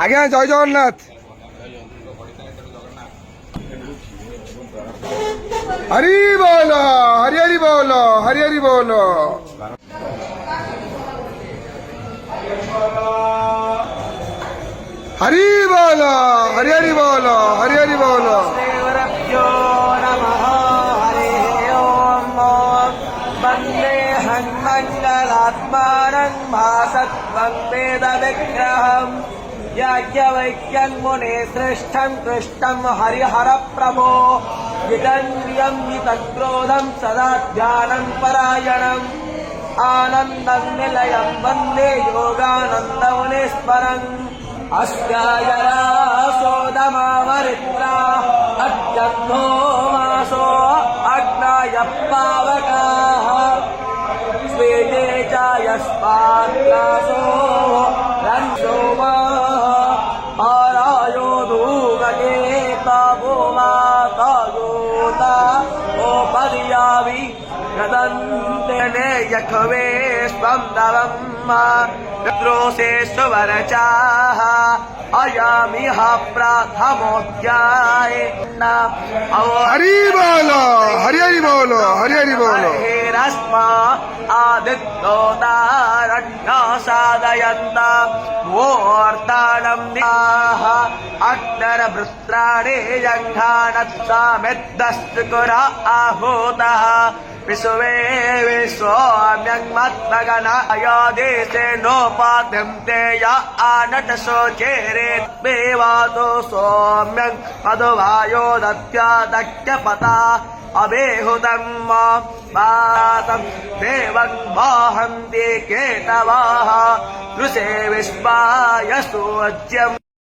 আজ্ঞা জয় জগন্নাথ। হরি বল, হরি হরি বল, হরি হরি বল। হরি বল, হরি হরি বল, হরি হরি বল। वन्दे हन्मङ्गलात्मानं भासत्वं वेदविग्रहम् याज्ञवल्क्यं मुने श्रेष्ठं कृष्णं हरिहरप्रभो जितेन्द्रियं जितक्रोधं सदा ध्यानं परायणम् आनन्दं निलयं वन्दे योगानन्दमुनीश्वरम् अस्यायरासोदमावरित्रा अत्यन्तो मासो अग्नाय पावकाः स्वेदे च यस्माद्रासो रन्सोमा आरायो धूमके तपो मातयोता ओपर्यावि गदन्ते यखवे स्वं दवम् द्रोषेश्वरचाः अयमिह प्रथमोऽध्याय हरि बोल, हरि हरि बोल, हरि हरि बोल। हेरस्मा आदित्योदारण्य साधयन्ता वोर्तानं दिः अग्नरभृत्राणि जङ्घानत्सामिद्दस्तुकुर आहूतः विश्वे विश्वम्यङ्मत्मगनाय देशे नोपाद्यन्ते य आनटशोचेरे देवातो सौम्यं मधुवायो दत्यादक्यपता अबेहुतं वातं देवं वाहन्ति केतवाः ऋषे विश्वाय सूज्यम्